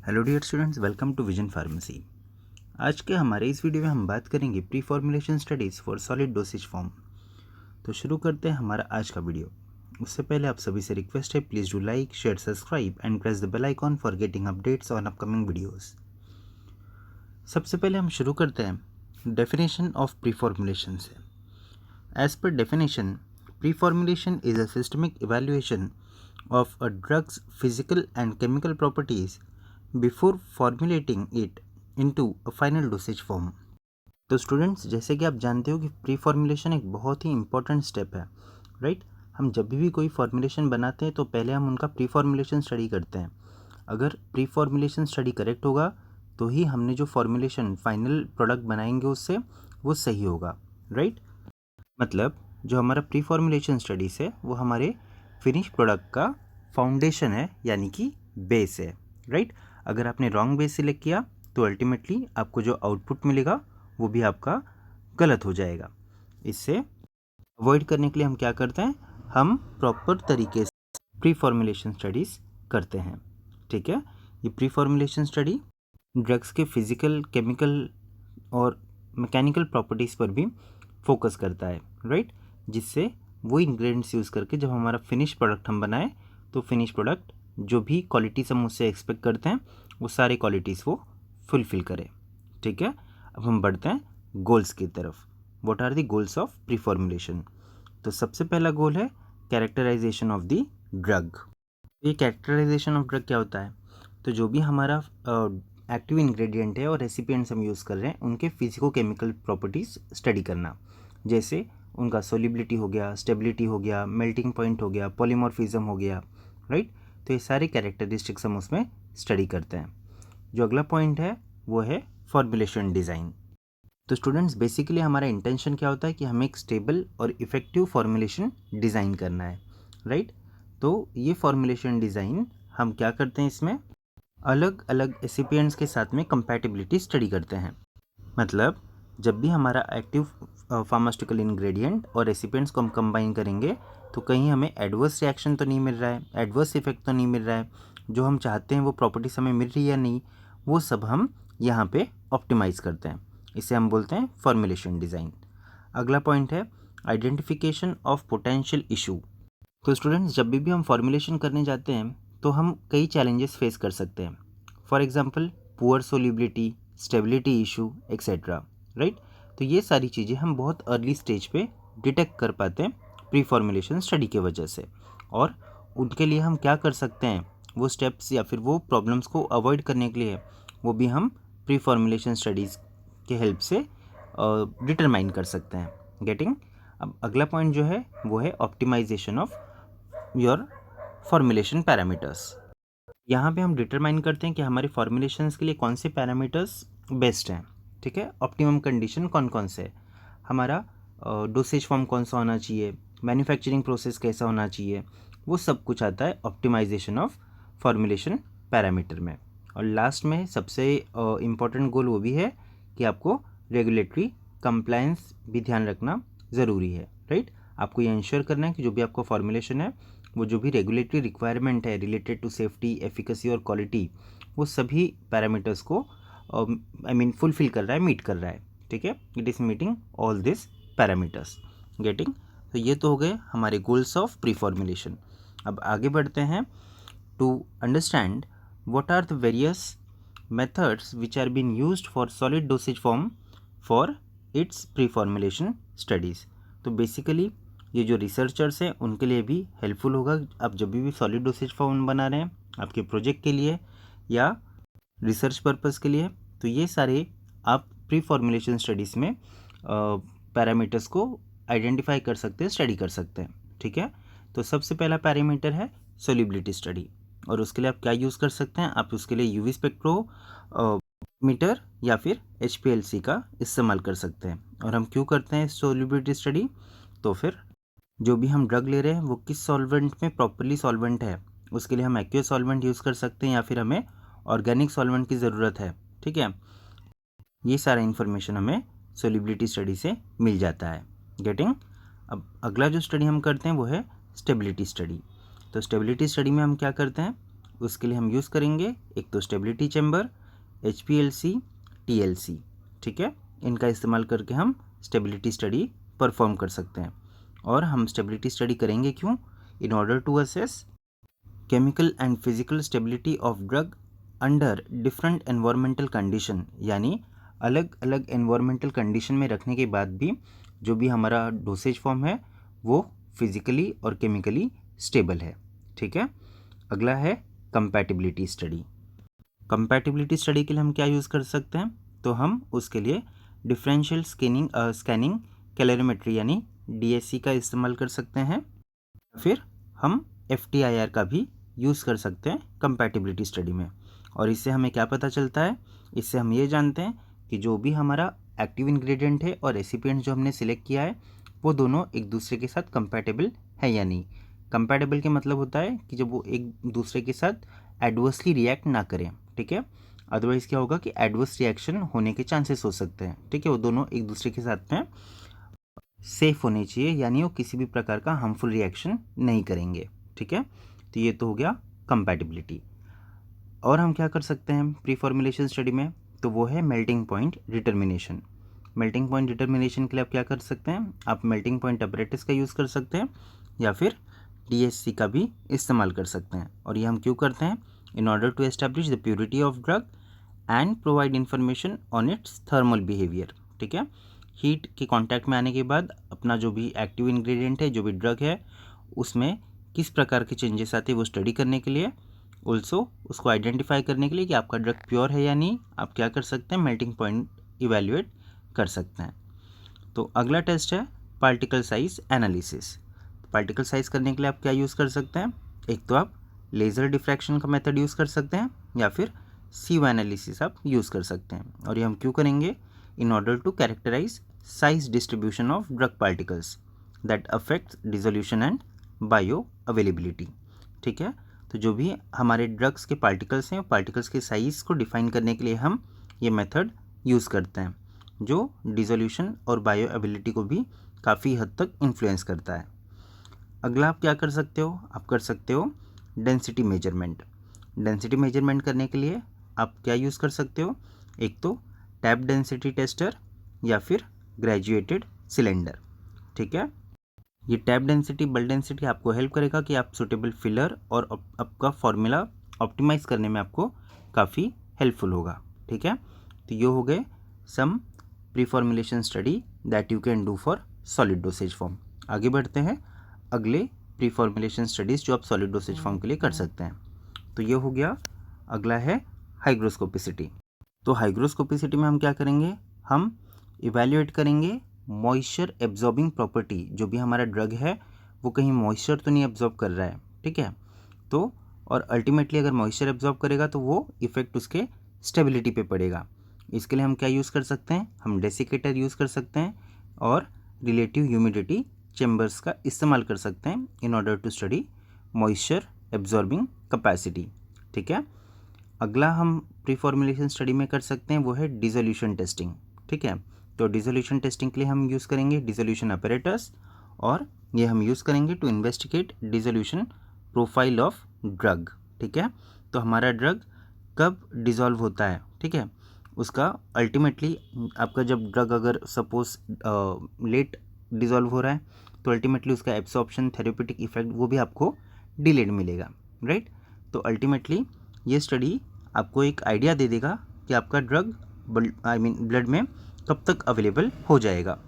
Hello dear students, welcome to vision pharmacy. आज के हमारे इस वीडियो में हम बात करेंगे pre formulation studies for solid dosage form. तो शुरू करते हैं हमारा आज का वीडियो। उससे पहले आप सभी से रिक्वेस्ट है, please do like, share, subscribe and press the bell icon for getting updates on upcoming videos. सबसे पहले हम शुरू करते हैं डेफिनेशन ऑफ प्री फॉर्मुलेशन से। As per definition, pre formulation is a systemic evaluation of a drug's physical and chemical properties before formulating it into a final dosage form। तो students, जैसे कि आप जानते हो कि प्री फॉर्मुलेशन एक बहुत ही इंपॉर्टेंट स्टेप है, राइट। हम जब भी कोई फॉर्मुलेशन बनाते हैं तो पहले हम उनका प्री फॉर्मुलेशन स्टडी करते हैं। अगर प्री फॉर्मुलेशन स्टडी करेक्ट होगा तो ही हमने जो फॉर्मुलेशन फाइनल प्रोडक्ट बनाएंगे उससे वो सही होगा, राइट। मतलब जो हमारा प्री फॉर्मुलेशन स्टडीज है वो हमारे फिनिश प्रोडक्ट का फाउंडेशन है, यानी कि बेस है, राइट। अगर आपने रॉन्ग बेस सिलेक्ट किया तो अल्टीमेटली आपको जो आउटपुट मिलेगा वो भी आपका गलत हो जाएगा। इससे अवॉइड करने के लिए हम क्या करते हैं, हम प्रॉपर तरीके से प्री फॉर्मुलेशन स्टडीज़ करते हैं, ठीक है। ये प्री फॉर्मुलेशन स्टडी ड्रग्स के फिजिकल, केमिकल और मैकेनिकल प्रॉपर्टीज़ पर भी फोकस करता है, राइट। जिससे वो इंग्रेडिएंट्स यूज़ करके जब हमारा फिनिश प्रोडक्ट हम बनाएं तो फिनिश प्रोडक्ट जो भी क्वालिटीज़ हम उससे एक्सपेक्ट करते हैं वो सारे क्वालिटीज़ वो फुलफ़िल करे, ठीक है। अब हम बढ़ते हैं गोल्स की तरफ। What are the goals of pre formulation? तो सबसे पहला गोल है कैरेक्टराइजेशन ऑफ द ड्रग। ये कैरेक्टराइजेशन ऑफ ड्रग क्या होता है? तो जो भी हमारा एक्टिव इंग्रेडिएंट है और रेसिपिएंट्स हम यूज़ कर रहे हैं उनके फिजिको केमिकल प्रॉपर्टीज़ स्टडी करना, जैसे उनका सोलिबिलिटी हो गया, स्टेबिलिटी हो गया, मेल्टिंग पॉइंट हो गया, पॉलीमॉर्फिज्म हो गया, राइट। तो ये सारे कैरेक्टरिस्टिक्स हम उसमें स्टडी करते हैं। जो अगला पॉइंट है वो है फॉर्मुलेशन डिज़ाइन। तो स्टूडेंट्स, बेसिकली हमारा इंटेंशन क्या होता है कि हमें एक स्टेबल और इफ़ेक्टिव फॉर्मुलेशन डिज़ाइन करना है, राइट। तो ये फॉर्मुलेशन डिज़ाइन हम क्या करते हैं, इसमें अलग अलग रेसिपिएंट्स के साथ में कंपैटिबिलिटी स्टडी करते हैं। मतलब जब भी हमारा एक्टिव फार्मास्यूटिकल इंग्रेडिएंट और रेसिपिएंट्स को हम कंबाइन करेंगे तो कहीं हमें एडवर्स रिएक्शन तो नहीं मिल रहा है, एडवर्स इफेक्ट तो नहीं मिल रहा है, जो हम चाहते हैं वो प्रॉपर्टीज हमें मिल रही है या नहीं, वो सब हम यहाँ पे ऑप्टिमाइज़ करते हैं। इसे हम बोलते हैं फॉर्मुलेशन डिज़ाइन। अगला पॉइंट है आइडेंटिफिकेशन ऑफ पोटेंशियल इशू। तो स्टूडेंट्स, जब भी हम फॉर्मुलेशन करने जाते हैं तो हम कई चैलेंजेस फेस कर सकते हैं। For example poor solubility, stability issue etcetera, right. तो ये सारी चीज़ें हम बहुत अर्ली स्टेज पे डिटेक्ट कर पाते हैं प्री फॉर्मुलेशन स्टडी के वजह से। और उनके लिए हम क्या कर सकते हैं, वो स्टेप्स या फिर वो प्रॉब्लम्स को अवॉइड करने के लिए वो भी हम प्री फॉर्मुलेशन स्टडीज़ के हेल्प से डिटरमाइन कर सकते हैं। गेटिंग? अब अगला पॉइंट जो है वो है optimization of your formulation parameters. यहाँ पे हम डिटरमाइन करते हैं कि हमारे फॉर्मुलेशंस के लिए कौन से पैरामीटर्स बेस्ट हैं, ठीक है। ऑप्टिमम कंडीशन कौन कौन से है, हमारा डोसेज फॉर्म कौन सा होना चाहिए, मैन्युफैक्चरिंग प्रोसेस कैसा होना चाहिए, वो सब कुछ आता है ऑप्टिमाइजेशन ऑफ फॉर्मुलेशन पैरामीटर में। और लास्ट में सबसे इम्पॉर्टेंट गोल वो भी है कि आपको रेगुलेटरी कंप्लायंस भी ध्यान रखना ज़रूरी है, राइट। आपको ये इंश्योर करना है कि जो भी आपका फॉर्मुलेशन है वो जो भी रेगुलेटरी रिक्वायरमेंट है रिलेटेड टू सेफ्टी, एफिकेसी और क्वालिटी, वो सभी पैरामीटर्स को फुलफिल कर रहा है, मीट कर रहा है, ठीक है। It is meeting all this parameters. Getting? तो ये तो हो गए हमारे गोल्स ऑफ प्री फॉर्मुलेशन। अब आगे बढ़ते हैं to understand what are the various methods which are being used for solid dosage form for its pre-formulation studies। तो बेसिकली ये जो रिसर्चर्स हैं उनके लिए भी हेल्पफुल होगा। आप जब भी सॉलिड डोसेज फॉर्म बना रहे हैं आपके प्रोजेक्ट के लिए या रिसर्च पर्पस के लिए, तो ये सारे आप प्री फॉर्मुलेशन स्टडीज़ में पैरामीटर्स को आइडेंटिफाई कर सकते हैं, स्टडी कर सकते हैं, ठीक है। तो सबसे पहला पैरामीटर है सोलिबिलिटी स्टडी, और उसके लिए आप क्या यूज़ कर सकते हैं, आप उसके लिए यूवी स्पेक्ट्रोमीटर या फिर HPLC का इस्तेमाल कर सकते हैं। और हम क्यों करते हैं सोलिबिलिटी स्टडी, तो फिर जो भी हम ड्रग ले रहे हैं वो किस सॉल्वेंट में प्रॉपरली सॉल्वेंट है, उसके लिए हम एक्वियस सॉल्वेंट यूज़ कर सकते हैं या फिर हमें ऑर्गेनिक सॉल्वेंट की ज़रूरत है, ठीक है। ये सारा इन्फॉर्मेशन हमें सोलिबिलिटी स्टडी से मिल जाता है। गेटिंग? अब अगला जो स्टडी हम करते हैं वो है स्टेबिलिटी स्टडी। तो स्टेबिलिटी स्टडी में हम क्या करते हैं, उसके लिए हम यूज़ करेंगे एक तो स्टेबिलिटी चैम्बर, HPLC, TLC, ठीक है। इनका इस्तेमाल करके हम स्टेबिलिटी स्टडी परफॉर्म कर सकते हैं। और हम स्टेबिलिटी स्टडी करेंगे क्यों? In order to assess chemical and physical stability of drug under different environmental condition, यानी अलग अलग एनवायरमेंटल कंडीशन में रखने के बाद भी जो भी हमारा डोसेज फॉर्म है वो फिजिकली और केमिकली स्टेबल है, ठीक है। अगला है कंपैटिबिलिटी स्टडी। कंपैटिबिलिटी स्टडी के लिए हम क्या यूज़ कर सकते हैं? तो हम उसके लिए डिफरेंशियल स्कैनिंग कैलोरीमेट्री यानी DSC का इस्तेमाल कर सकते हैं। फिर हम FTIR का भी यूज़ कर सकते हैं कंपैटिबिलिटी स्टडी में। और इससे हमें क्या पता चलता है? इससे हम ये जानते हैं कि जो भी हमारा एक्टिव इंग्रेडिएंट है और रेसिपिएंट जो हमने सिलेक्ट किया है वो दोनों एक दूसरे के साथ कंपैटिबल है या नहीं। कंपैटिबल के मतलब होता है कि जब वो एक दूसरे के साथ एडवर्सली रिएक्ट ना करें, ठीक है। अदरवाइज़ क्या होगा कि एडवर्स रिएक्शन होने के चांसेस हो सकते हैं, ठीक है। वो दोनों एक दूसरे के साथ में सेफ होने चाहिए, यानी वो किसी भी प्रकार का हार्मफुल रिएक्शन नहीं करेंगे, ठीक है। तो ये तो हो गया कंपैटिबिलिटी। और हम क्या कर सकते हैं प्री फॉर्मुलेशन स्टडी में? तो वो है melting point determination. Melting point determination के लिए आप क्या कर सकते हैं? आप मेल्टिंग पॉइंट अपरेटस का यूज़ कर सकते हैं या फिर DSC का भी इस्तेमाल कर सकते हैं। और ये हम क्यों करते हैं? In order to establish the purity of drug and provide information on its thermal behaviour, ठीक है। हीट के कांटेक्ट में आने के बाद अपना जो भी एक्टिव इंग्रेडिएंट है, जो भी ड्रग है, उसमें किस प्रकार के चेंजेस आते हैं वो स्टडी करने के लिए, ऑल्सो उसको आइडेंटिफाई करने के लिए कि आपका ड्रग प्योर है या नहीं, आप क्या कर सकते हैं? मेल्टिंग पॉइंट इवेल्युएट कर सकते हैं। तो अगला टेस्ट है particle size analysis. Particle size करने के लिए आप क्या यूज़ कर सकते हैं? एक तो आप लेज़र डिफ्रैक्शन का मेथड यूज़ कर सकते हैं या फिर सीव एनालिसिस आप यूज़ कर सकते हैं। और ये हम क्यों करेंगे? In order to characterize size distribution of drug particles that affect dissolution and bioavailability, ठीक है। तो जो भी हमारे ड्रग्स के पार्टिकल्स हैं, पार्टिकल्स के साइज़ को डिफाइन करने के लिए हम ये मेथड यूज़ करते हैं, जो डिसोल्यूशन और बायो अवेलेबिलिटी को भी काफ़ी हद तक इन्फ्लुएंस करता है। अगला आप क्या कर सकते हो? आप कर सकते हो डेंसिटी मेजरमेंट। डेंसिटी मेजरमेंट करने के लिए आप क्या यूज़ कर सकते हो? एक तो टैप डेंसिटी टेस्टर या फिर ग्रेजुएटेड सिलेंडर, ठीक है। ये टैप डेंसिटी, बल्क डेंसिटी आपको हेल्प करेगा कि आप सुटेबल फिलर और आपका फॉर्मूला ऑप्टिमाइज़ करने में आपको काफ़ी हेल्पफुल होगा, ठीक है। तो ये हो गए some pre formulation study that you can do for solid dosage form. आगे बढ़ते हैं अगले प्री फॉर्मुलेशन स्टडीज़ जो आप सॉलिड डोसेज फॉर्म के लिए कर सकते हैं। तो ये हो गया। अगला है हाइग्रोस्कोपिसिटी। तो हाइग्रोस्कोपिसिटी में हम क्या करेंगे? हम इवैल्यूएट करेंगे मॉइस्चर एब्जॉर्बिंग प्रॉपर्टी। जो भी हमारा ड्रग है वो कहीं मॉइस्चर तो नहीं एब्जॉर्ब कर रहा है, ठीक है। तो और अल्टीमेटली अगर मॉइस्चर एब्जॉर्ब करेगा तो वो इफेक्ट उसके स्टेबिलिटी पे पड़ेगा। इसके लिए हम क्या यूज़ कर सकते हैं? हम डेसिकेटर यूज़ कर सकते हैं और रिलेटिव ह्यूमिडिटी चेम्बर्स का इस्तेमाल कर सकते हैं in order to study moisture absorbing capacity, ठीक है। अगला हम प्री फॉर्मुलेशन स्टडी में कर सकते हैं वो है डिसोल्यूशन टेस्टिंग, ठीक है। तो डिसोल्यूशन टेस्टिंग के लिए हम यूज़ करेंगे डिसोल्यूशन अपैरेटस और ये हम यूज़ करेंगे to investigate dissolution profile of drug, ठीक है। तो हमारा ड्रग कब डिज़ोल्व होता है, ठीक है, उसका अल्टीमेटली आपका जब ड्रग अगर सपोज लेट डिज़ोल्व हो रहा है तो अल्टीमेटली उसका एब्सॉर्प्शन, थेरेप्यूटिक इफेक्ट वो भी आपको डिलेड मिलेगा, राइट। तो अल्टीमेटली ये स्टडी आपको एक आइडिया दे देगा कि आपका ड्रग ब्लड में कब तक अवेलेबल हो जाएगा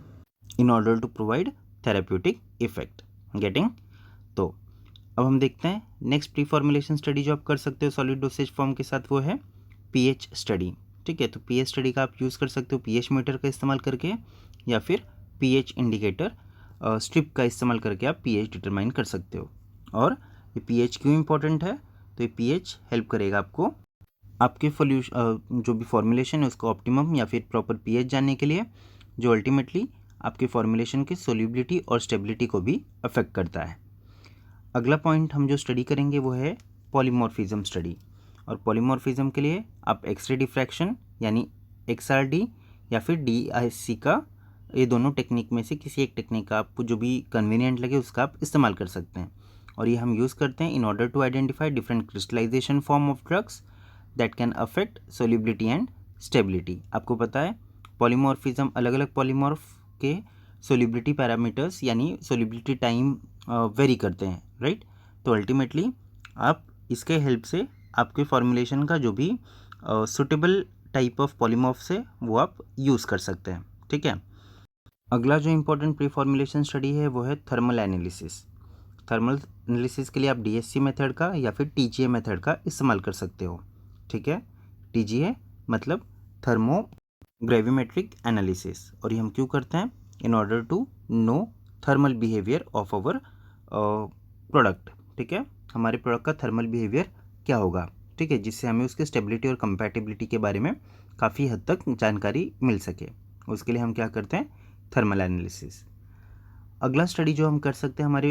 in order to provide therapeutic effect getting. तो अब हम देखते हैं नेक्स्ट प्री फॉर्मुलेशन स्टडी जो आप कर सकते हो सॉलिड डोसेज फॉर्म के साथ, वो है पीएच स्टडी, ठीक है। तो पीएच स्टडी का आप यूज़ कर सकते हो पीएच मीटर का इस्तेमाल करके या फिर पीएच इंडिकेटर स्ट्रिप का इस्तेमाल करके आप पीएच डिटरमाइन कर सकते हो। और ये पीएच क्यों इंपॉर्टेंट है? तो ये पीएच हेल्प करेगा आपको आपके जो भी फॉर्मुलेशन है उसको ऑप्टिमम या फिर प्रॉपर पीएच जानने के लिए, जो अल्टीमेटली आपके फॉर्मुलेशन की सोल्यूबिलिटी और स्टेबिलिटी को भी अफेक्ट करता है। अगला पॉइंट हम जो स्टडी करेंगे वो है पॉलीमॉर्फिज्म स्टडी। और पॉलीमॉर्फिज्म के लिए आप एक्सरे डिफ्रैक्शन यानी XRD या फिर DISC का, ये दोनों टेक्निक में से किसी एक टेक्निक का आपको जो भी कन्वीनियंट लगे उसका आप इस्तेमाल कर सकते हैं। और ये हम यूज़ करते हैं in order to identify different crystallization form of drugs that can affect solubility and stability. आपको पता है पॉलीमॉर्फिज्म, अलग अलग पॉलीमॉर्फ के सोलिबिलिटी पैरामीटर्स यानी सोलिबिलिटी टाइम वेरी करते हैं, राइट। तो अल्टीमेटली आप इसके हेल्प से आपके फॉर्मुलेशन का जो भी सुटेबल टाइप ऑफ पॉलीमॉर्फ्स है वो आप यूज़ कर सकते हैं, ठीक है। अगला जो इम्पोर्टेंट प्री फॉर्मुलेशन स्टडी है वो है थर्मल एनालिसिस। थर्मल एनालिसिस के लिए आप डीएससी मेथड का या फिर टीजीए मेथड का इस्तेमाल कर सकते हो, ठीक है। टीजीए मतलब थर्मो ग्रेविमेट्रिक एनालिसिस, और ये हम क्यों करते हैं? In order to know thermal behaviour of our product, ठीक है। हमारे प्रोडक्ट का थर्मल बिहेवियर क्या होगा, ठीक है, जिससे हमें उसके स्टेबिलिटी और कंपैटिबिलिटी के बारे में काफ़ी हद तक जानकारी मिल सके। उसके लिए हम क्या करते हैं? Thermal analysis. अगला स्टडी जो हम कर सकते हैं हमारे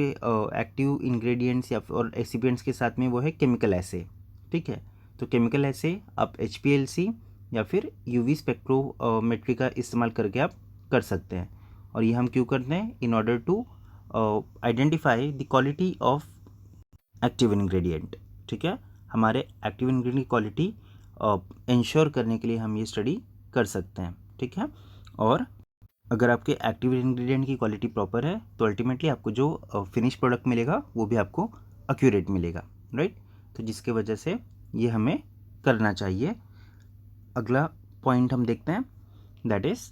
एक्टिव इंग्रेडिएंट्स या और एक्सिपिएंट्स के साथ में वो है केमिकल एसे, ठीक है। तो केमिकल एसे आप HPLC या फिर UV स्पेक्ट्रोमेट्री का इस्तेमाल करके आप कर सकते हैं। और ये हम क्यों करते हैं? In order to identify the quality of active ingredient, ठीक है। हमारे एक्टिव इंग्रेडिएंट की क्वालिटी इंश्योर करने के लिए हम ये स्टडी कर सकते हैं, ठीक है। और अगर आपके एक्टिव इंग्रेडिएंट की क्वालिटी प्रॉपर है तो अल्टीमेटली आपको जो फिनिश प्रोडक्ट मिलेगा वो भी आपको एक्यूरेट मिलेगा, राइट। तो जिसके वजह से ये हमें करना चाहिए। अगला पॉइंट हम देखते हैं, that is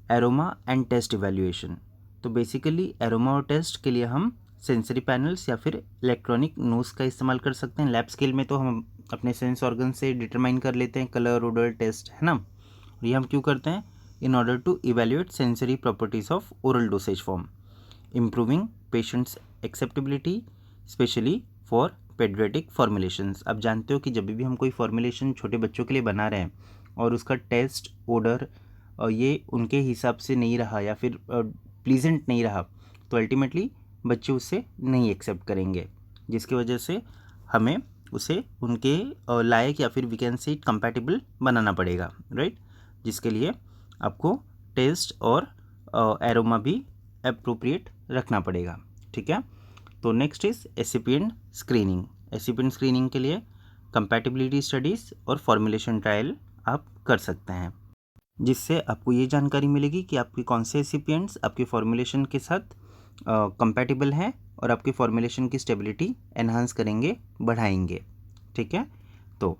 aroma and taste evaluation. तो बेसिकली एरोमा और टेस्ट के लिए हम सेंसरी पैनल्स या फिर इलेक्ट्रॉनिक नोज का इस्तेमाल कर सकते हैं। लैब स्केल में तो हम अपने सेंस ऑर्गन से डिटरमाइन कर लेते हैं कलर, ओडर, टेस्ट, है ना। और ये हम क्यों करते हैं? in order to evaluate sensory properties of oral dosage form, improving patients acceptability especially for pediatric formulations। आप जानते हो कि जब भी हम कोई फॉर्मुलेशन छोटे बच्चों के लिए बना रहे हैं और उसका टेस्ट, ओडर ये उनके हिसाब से नहीं रहा या फिर प्लीजेंट नहीं रहा तो अल्टीमेटली बच्चे उसे नहीं एक्सेप्ट करेंगे, जिसकी वजह से हमें उसे उनके लायक या फिर वी कैन से कंपैटिबल बनाना पड़ेगा, राइट। जिसके लिए आपको टेस्ट और एरोमा भी एप्रोप्रिएट रखना पड़ेगा, ठीक है। तो नेक्स्ट इज एसिपिएंट स्क्रीनिंग। एसिपिएंट स्क्रीनिंग के लिए कंपैटिबिलिटी स्टडीज़ और फॉर्मुलेशन ट्रायल आप कर सकते हैं, जिससे आपको ये जानकारी मिलेगी कि आपके कौन से एसिपिएंट्स आपके फॉर्मुलेशन के साथ कंपैटिबल हैं और आपके फॉर्मुलेशन की स्टेबिलिटी एनहांस करेंगे, बढ़ाएंगे, ठीक है। तो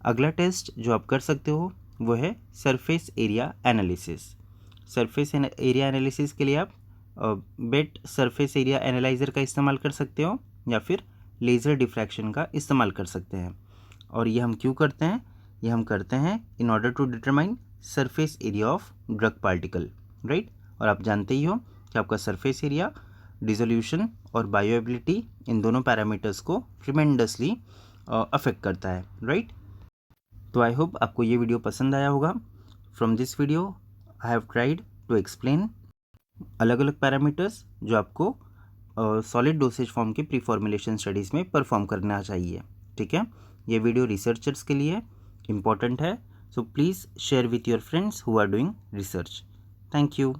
अगला टेस्ट जो आप कर सकते हो वो है surface area analysis. Surface area analysis के लिए आप बेट सरफेस एरिया एनालाइज़र का इस्तेमाल कर सकते हो या फिर लेज़र डिफ्रैक्शन का इस्तेमाल कर सकते हैं। और ये हम क्यों करते हैं? ये हम करते हैं in order to determine surface area of drug particle, right. और आप जानते ही हो कि आपका सरफेस एरिया, डिसोल्यूशन और बायोएबिलिटी इन दोनों पैरामीटर्स को ट्रिमेंडसली अफेक्ट करता है, राइट। तो आई होप आपको ये वीडियो पसंद आया होगा। From this video I have tried to explain अलग अलग पैरामीटर्स जो आपको सॉलिड डोसेज फॉर्म की प्री फॉर्मुलेशन स्टडीज़ में परफॉर्म करना चाहिए, ठीक है। ये वीडियो रिसर्चर्स के लिए इम्पॉर्टेंट है, so please share with your friends who are doing research. Thank you.